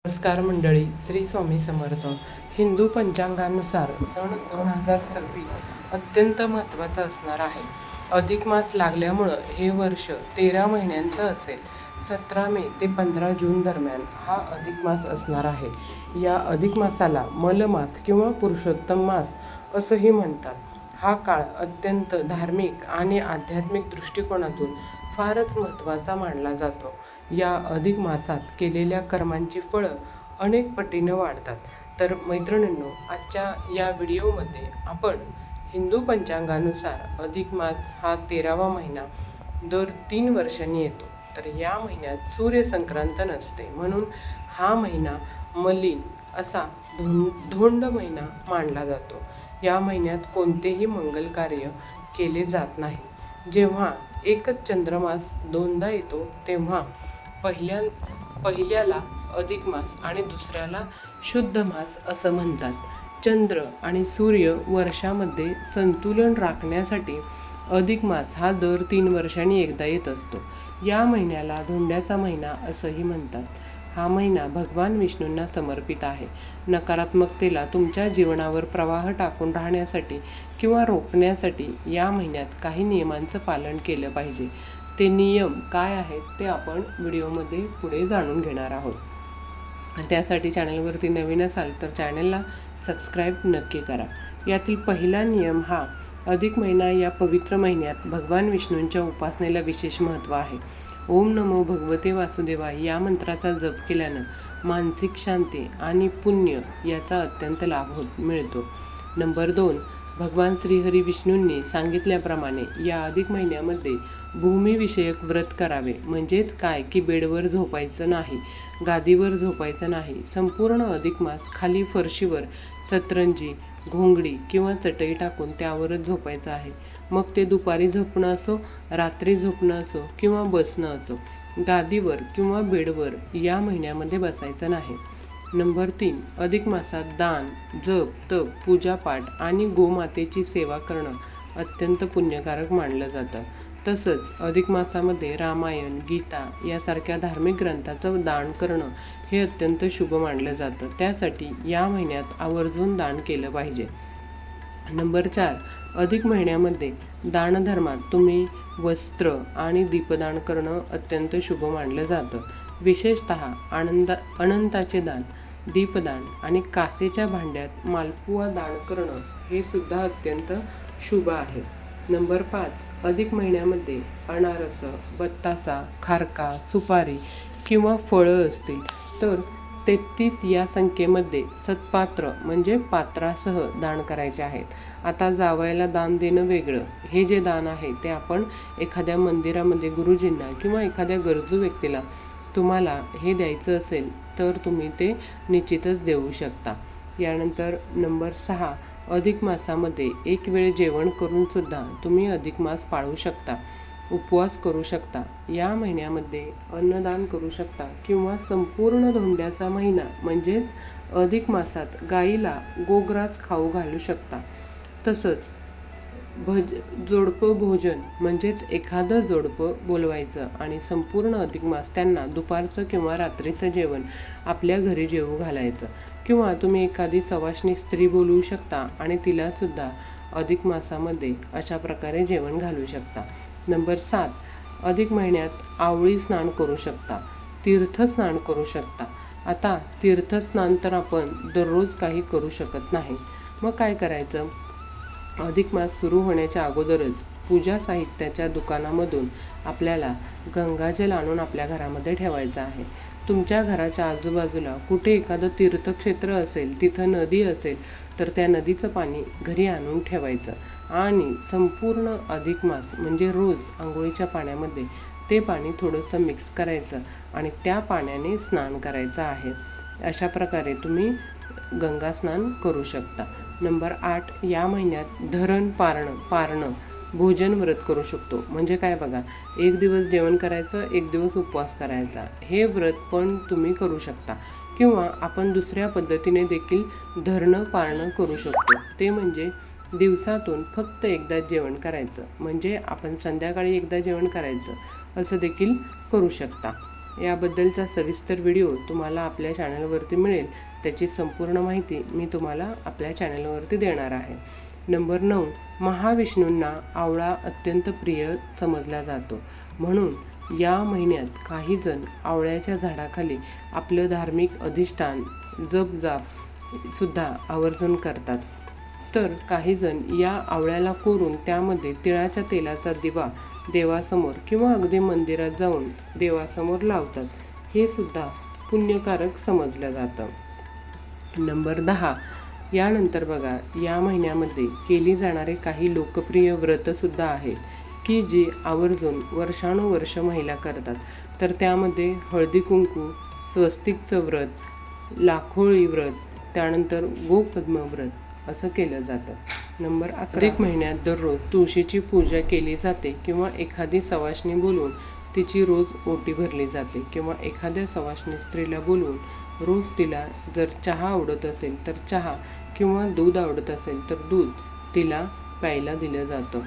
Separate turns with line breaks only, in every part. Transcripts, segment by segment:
नमस्कार मंडळी, श्री स्वामी समर्थ. हिंदू पंचांगानुसार सन 2026 अत्यंत महत्त्वाचा असणार आहे. अधिक मास लागल्यामुळं हे वर्ष 13 महिन्यांचं असेल. 17 मे ते 15 जून दरम्यान हा अधिक मास असणार आहे. या अधिक मासाला मलमास किंवा पुरुषोत्तम मास असंही म्हणतात. हा काळ अत्यंत धार्मिक आणि आध्यात्मिक दृष्टिकोनातून फारच महत्त्वाचा मानला जातो. या अधिक मासात केलेल्या कर्मांची फळं अनेक पटीनं वाढतात. तर मैत्रिणींनो, आजच्या या व्हिडिओमध्ये आपण हिंदू पंचांगानुसार अधिक मास हा 13वा महिना दर 3 वर्षांनी येतो. तर या महिन्यात सूर्यसंक्रांत नसते, म्हणून हा महिना मलिन असा धोंड महिना मानला जातो. या महिन्यात कोणतेही मंगल कार्य केले जात नाही. जेव्हा एकच चंद्रमास दोनदा येतो तेव्हा पहिल्याला अधिक मास आणि दुसऱ्याला शुद्ध मास असं म्हणतात. चंद्र आणि सूर्य वर्षामध्ये संतुलन राखण्यासाठी अधिक मास हा दर 3 वर्षांनी एकदा येत असतो. या महिन्याला धोंड्याचा महिना असंही म्हणतात. हा महिना भगवान विष्णूंना समर्पित आहे. नकारात्मकतेला तुमच्या जीवनावर प्रवाह टाकून राहण्यासाठी किंवा रोखण्यासाठी या महिन्यात काही नियमांचं पालन केलं पाहिजे. ते नियम काय आहेत ते आपण व्हिडिओमध्ये पुढे जाणून घेणार आहोत. त्यासाठी चॅनलवरती नवीन असाल तर चॅनलला सबस्क्राईब नक्की करा. यातील पहिला नियम हा अधिक महिना या पवित्र महिन्यात भगवान विष्णूंच्या उपासनेला विशेष महत्त्व आहे. ओम नमो भगवते वासुदेवाय या मंत्राचा जप केल्यानं मानसिक शांती आणि पुण्य याचा अत्यंत लाभ मिळतो. नंबर 2, भगवान श्रीहरी विष्णूंनी सांगितल्याप्रमाणे या अधिक महिन्यामध्ये भूमीविषयक व्रत करावे. म्हणजेच काय की बेडवर झोपायचं नाही, गादीवर झोपायचं नाही. संपूर्ण अधिक मास खाली फरशीवर सतरंजी, घोंगडी किंवा चटई टाकून त्यावरच झोपायचं आहे. मग ते दुपारी झोपणं असो, रात्री झोपणं असो किंवा बसणं असो, गादीवर किंवा बेडवर या महिन्यामध्ये बसायचं नाही. नंबर 3, अधिक मासात दान, जप, तप, पूजापाठ आणि गोमातेची सेवा करणं अत्यंत पुण्यकारक मानलं जातं. तसंच अधिक मासामध्ये रामायण, गीता यासारख्या धार्मिक ग्रंथाचं दान करणं हे अत्यंत शुभ मानलं जातं. त्यासाठी या महिन्यात आवर्जून दान केलं पाहिजे. नंबर 4, अधिक महिन्यामध्ये दानधर्मात तुम्ही वस्त्र आणि दीपदान करणं अत्यंत शुभ मानलं जातं. विशेषतः अनंताचे दान, दीपदान आणि कासेच्या भांड्यात मालपुआ दान करणं हे सुद्धा अत्यंत शुभ आहे. नंबर 5, अधिक महिन्यामध्ये अनारस, बत्तासा, खारका, सुपारी किंवा फळं असतील तर 33 या संख्येमध्ये सत्पात्र म्हणजे पात्रासह दान करायचे आहेत. आता जावयाला दान देणं वेगळं. हे जे दान आहे ते आपण एखाद्या मंदिरामध्ये गुरुजींना किंवा एखाद्या गरजू व्यक्तीला तुम्हाला हे द्यायचं असेल तर तुम्ही ते निश्चितच देऊ शकता. यानंतर नंबर 6, अधिक मासामध्ये एक वेळ जेवण करून सुद्धा तुम्ही अधिक मास पाळू शकता, उपवास करू शकता. या महिन्यामध्ये अन्नदान करू शकता किंवा संपूर्ण धोंड्याचा महिना म्हणजेच अधिक मासात गाईला गोग्रास खाऊ घालू शकता. तसंच जोडपं भोजन म्हणजेच एखादं जोडपं बोलवायचं आणि संपूर्ण अधिक मास त्यांना दुपारचं किंवा रात्रीचं जेवण आपल्या घरी जेवू घालायचं. किंवा तुम्ही एखादी सवाष्णी स्त्री बोलवू शकता आणि तिलासुद्धा अधिक मासामध्ये अशा प्रकारे जेवण घालू शकता. नंबर 7, अधिक महिन्यात आवळी स्नान करू शकता, तीर्थस्नान करू शकता. आता तीर्थस्नान तर आपण दररोज काही करू शकत नाही. मग काय करायचं? अधिक मास सुरू होण्याच्या अगोदरच पूजा साहित्याच्या दुकानामधून आपल्याला गंगाजल आणून आपल्या घरामध्ये ठेवायचं आहे. तुमच्या घराच्या आजूबाजूला कुठे एखादं तीर्थक्षेत्र असेल, तिथं नदी असेल तर त्या नदीचं पाणी घरी आणून ठेवायचं आणि संपूर्ण अधिक मास म्हणजे रोज आंघोळीच्या पाण्यामध्ये ते पाणी थोडंसं मिक्स करायचं आणि त्या पाण्याने स्नान करायचं आहे. अशा प्रकारे तुम्ही गंगा स्नान करू शकता. नंबर 8, या महिन्यात धरण पारणं भोजन व्रत करू शकतो. म्हणजे काय बघा, एक दिवस जेवण करायचं, एक दिवस उपवास करायचा. हे व्रत पण तुम्ही करू शकता किंवा आपण दुसऱ्या पद्धतीने देखील धरणं पारणं करू शकतो. ते म्हणजे दिवसातून फक्त एकदा जेवण करायचं, म्हणजे आपण संध्याकाळी एकदा जेवण करायचं असं देखील करू शकता. याबद्दलचा सविस्तर व्हिडिओ तुम्हाला आपल्या चॅनलवरती मिळेल. त्याची संपूर्ण माहिती मी तुम्हाला आपल्या चॅनलवरती देणार आहे. नंबर 9, महाविष्णूंना आवळा अत्यंत प्रिय समजला जातो. म्हणून या महिन्यात काही जण आवळ्याच्या झाडाखाली आपलं धार्मिक अधिष्ठान जप सुद्धा आवर्जून करतात. तर काही जण या आवळ्याला कोरून त्यामध्ये तिळाच्या तेलाचा दिवा देवासमोर किंवा अगदी मंदिरात जाऊन देवासमोर लावतात. हे सुद्धा पुण्यकारक समजलं जातं. नंबर 10, यानंतर बघा, या महिन्यामध्ये केली जाणारे काही लोकप्रिय व्रतसुद्धा आहेत की जी आवर्जून वर्षानुवर्ष महिला करतात. तर त्यामध्ये हळदी कुंकू, स्वस्तिकचं व्रत, लाखोळी व्रत, त्यानंतर गोपद्म व्रत असं केलं जातं. नंबर 11, प्रत्येक महिन्यात दररोज तुळशीची पूजा केली जाते किंवा एखादी सवाष्णी बोलवून तिची रोज ओटी भरली जाते किंवा एखाद्या सवाष्णी स्त्रीला बोलवून रोज तिला जर चहा आवडत असेल तर चहा किंवा दूध आवडत असेल तर दूध तिला प्यायला दिलं जातं.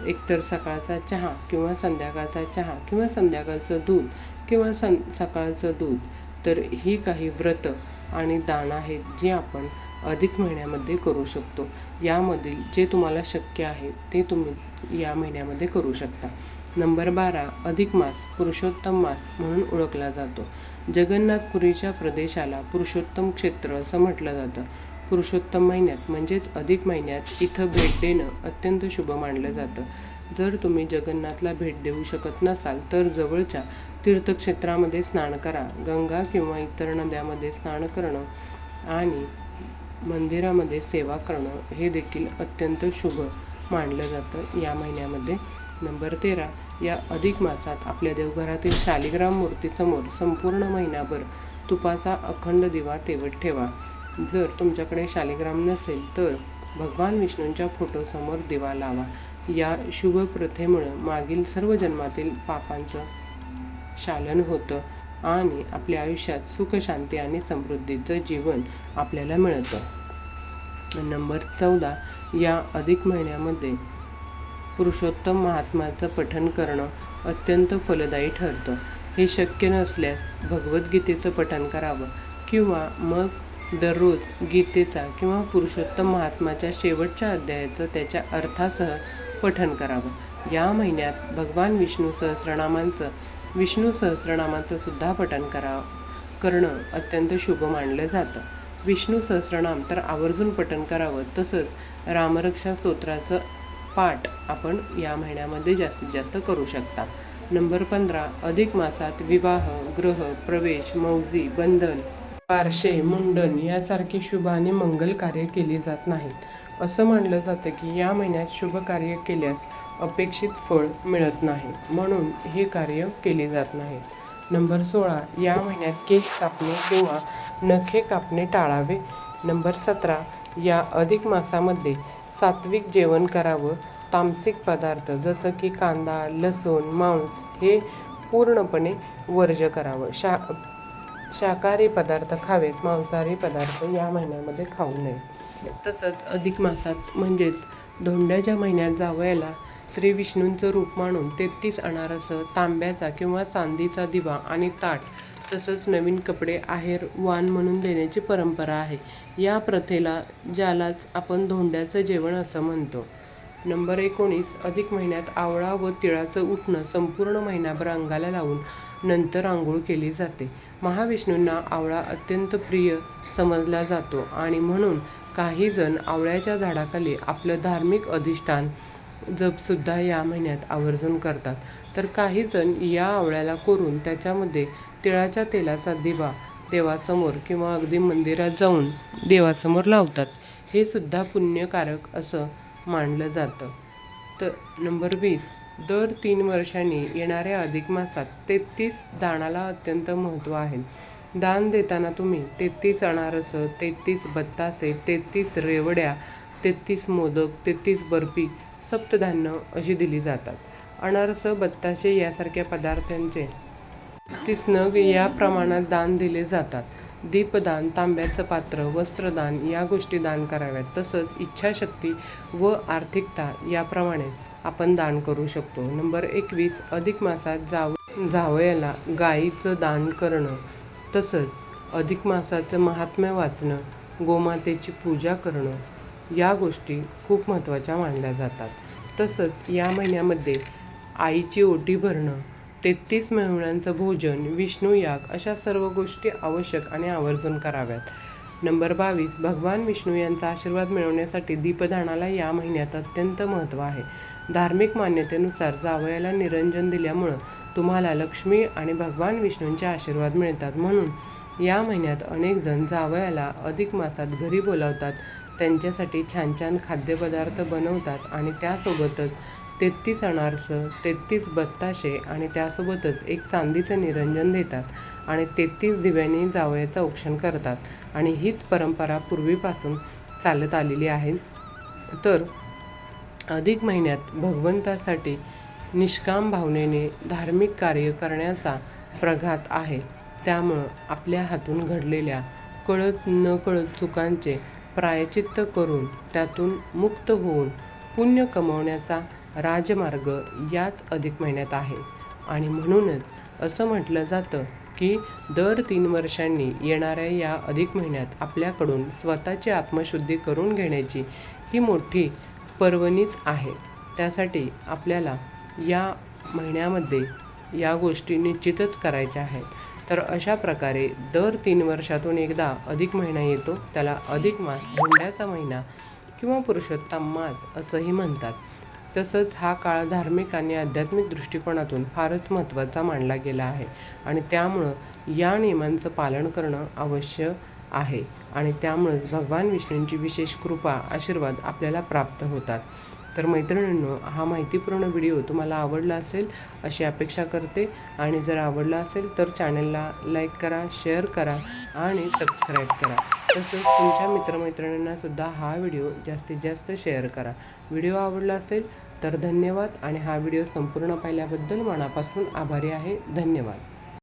एकतर सकाळचा चहा किंवा संध्याकाळचा चहा किंवा संध्याकाळचं दूध किंवा सकाळचं दूध. तर ही काही व्रत आणि दान आहेत जे आपण अधिक महिन्यामध्ये करू शकतो. यामधील जे तुम्हाला शक्य आहे ते तुम्ही या महिन्यामध्ये करू शकता. नंबर 12, अधिक मास पुरुषोत्तम मास म्हणून ओळखला जातो. जगन्नाथपुरीच्या प्रदेशाला पुरुषोत्तम क्षेत्र असं म्हटलं जातं. पुरुषोत्तम महिन्यात म्हणजेच अधिक महिन्यात इथं भेट देणं अत्यंत शुभ मानलं जातं. जर तुम्ही जगन्नाथला भेट देऊ शकत नसाल तर जवळच्या तीर्थक्षेत्रामध्ये स्नान करा. गंगा किंवा इतर नद्यामध्ये स्नान करणं आणि मंदिरामध्ये सेवा करणं हे देखील अत्यंत शुभ मानलं जातं या महिन्यामध्ये. नंबर 13, या अधिक मासात आपल्या देवघरातील शालिग्राम मूर्तीसमोर संपूर्ण महिनाभर तुपाचा अखंड दिवा तेवत ठेवा. जर तुमच्याकडे शालिग्राम नसेल तर भगवान विष्णूंच्या फोटोसमोर दिवा लावा. या शुभ प्रथेमुळं मागील सर्व जन्मातील पापांचं शालन होतं आणि आपल्या आयुष्यात सुख, शांती आणि समृद्धीचं जीवन आपल्याला मिळतं. नंबर 14, या अधिक महिन्यामध्ये पुरुषोत्तम महात्म्याचं पठण करणं अत्यंत फलदायी ठरतं. हे शक्य नसल्यास भगवद्गीतेचं पठण करावं किंवा मग दररोज गीतेचा किंवा पुरुषोत्तम महात्म्याच्या शेवटच्या अध्यायाचं त्याच्या अर्थासह पठण करावं. या महिन्यात भगवान विष्णू सहस्रनामाचं सुद्धा पठण करणं अत्यंत शुभ मानलं जातं. विष्णू सहस्रनाम तर आवर्जून पठण करावं. तसंच रामरक्षा स्तोत्राचं पाठ आपण या महिन्यामध्ये जास्तीत जास्त करू शकता. नंबर 15, अधिक मासात विवाह, गृह प्रवेश, मौजी, बंधन, बारशे, मुंडन यासारखी शुभ आणि मंगल कार्य केली जात नाहीत. असं मानलं जातं की या महिन्यात शुभ कार्य केल्यास अपेक्षित फळ मिळत नाही, म्हणून हे कार्य केले जात नाहीत. नंबर 16, या महिन्यात केस कापणे किंवा नखे कापणे टाळावे. नंबर 17, या अधिक मासामध्ये सात्विक जेवण करावं. तामसिक पदार्थ जसं की कांदा, लसूण, मांस हे पूर्णपणे वर्ज्य करावं. शाकाहारी पदार्थ खावेत, मांसाहारी पदार्थ या महिन्यामध्ये खाऊ नये. तसंच अधिक मासात म्हणजेच धोंड्याच्या महिन्यात जावयाला श्री विष्णूंचं रूप मानून 33 अनारसं, तांब्याचा किंवा चांदीचा दिवा आणि ताट तसंच नवीन कपडे आहेर वाण म्हणून देण्याची परंपरा आहे. या प्रथेला ज्यालाच आपण धोंड्याचं जेवण असं म्हणतो. नंबर 19, अधिक महिन्यात आवळा व तिळाचं उटणं संपूर्ण महिनाभर अंगाला लावून नंतर आंघोळ केली जाते. महाविष्णूंना आवळा अत्यंत प्रिय समजला जातो आणि म्हणून काही जण आवळ्याच्या झाडाखाली आपलं धार्मिक अधिष्ठान जपसुद्धा या महिन्यात आवर्जून करतात. तर काही जण या आवळ्याला कोरून त्याच्यामध्ये तिळाच्या तेलाचा दिवा देवासमोर किंवा अगदी मंदिरात जाऊन देवासमोर लावतात. हे सुद्धा पुण्यकारक असं मानलं जातं. तर नंबर 20, दर 3 वर्षांनी येणाऱ्या अधिक मासात 33 दानाला अत्यंत महत्त्व आहे. दान देताना तुम्ही 33 अनारसं, 33 बत्तासे, 33 रेवड्या, 33 मोदक, 33 बर्फी, सप्तधान्य अशी दिली जातात. अनारसं, बत्ताशे यासारख्या पदार्थांचे 33 नग या प्रमाणात दान दिले जातात. दीपदान, तांब्याचं पात्र, वस्त्रदान या गोष्टी दान कराव्यात. तसंच इच्छाशक्ती व आर्थिकता याप्रमाणे आपण दान करू शकतो. नंबर 21, अधिक मासात जावयाला गाईचं दान करणं, तसंच अधिक मासाचं महात्म्य वाचणं, गोमातेची पूजा करणं या गोष्टी खूप महत्त्वाच्या मानल्या जातात. तसंच या महिन्यामध्ये आईची ओटी भरणं, 33 मेहुण्यांचं भोजन, विष्णू याग अशा सर्व गोष्टी आवश्यक आणि आवर्जून कराव्यात. नंबर 22, भगवान विष्णू यांचा आशीर्वाद मिळवण्यासाठी दीपदानाला या महिन्यात अत्यंत महत्त्व आहे. धार्मिक मान्यतेनुसार जावयाला निरंजन दिल्यामुळं तुम्हाला लक्ष्मी आणि भगवान विष्णूंचे आशीर्वाद मिळतात. म्हणून या महिन्यात अनेक जण जावयाला अधिक मासात घरी बोलावतात, त्यांच्यासाठी छान छान खाद्यपदार्थ बनवतात आणि त्यासोबतच 33 अनारसं, 33 बत्ताशे आणि त्यासोबतच एक चांदीचं निरंजन देतात आणि 33 दिव्यांनी जावयाचं औक्षण करतात. आणि हीच परंपरा पूर्वीपासून चालत आलेली आहे. तर अधिक महिन्यात भगवंतासाठी निष्काम भावनेने धार्मिक कार्य करण्याचा प्रघात आहे. त्यामुळं आपल्या हातून घडलेल्या कळत नकळत चुकांचे प्रायश्चित्त करून त्यातून मुक्त होऊन पुण्य कमवण्याचा राजमार्ग याच अधिक महिन्यात आहे. आणि म्हणूनच असं म्हटलं जातं की दर 3 वर्षांनी येणाऱ्या या अधिक महिन्यात आपल्याकडून स्वतःची आत्मशुद्धी करून घेण्याची ही मोठी पर्वणीच आहे. त्यासाठी आपल्याला या महिन्यामध्ये या गोष्टी निश्चितच करायच्या आहेत. तर अशा प्रकारे दर 3 वर्षातून एकदा अधिक महिना येतो, त्याला अधिक मास, धोंड्याचा महिना किंवा पुरुषोत्तम मास असंही म्हणतात. तसंच हा काळ धार्मिक आणि आध्यात्मिक दृष्टिकोनातून फारच महत्त्वाचा मानला गेला आहे आणि त्यामुळं या नियमांचं पालन करणं आवश्यक आहे आणि त्यामुळंच भगवान विष्णूंची विशेष कृपा, आशीर्वाद आपल्याला प्राप्त होतात. तर मैत्रिणींनो, हा माहितीपूर्ण व्हिडिओ तुम्हाला आवडला असेल अशी अपेक्षा करते आणि जर आवडला असेल तर चॅनलला लाईक करा, शेअर करा आणि सबस्क्राईब करा. तसंच तुमच्या मित्रमैत्रिणींनासुद्धा हा व्हिडिओ जास्तीत जास्त शेअर करा. व्हिडिओ आवडला असेल तर धन्यवाद आणि हा व्हिडिओ संपूर्ण पाहिल्याबद्दल मनापासून आभारी आहे. धन्यवाद.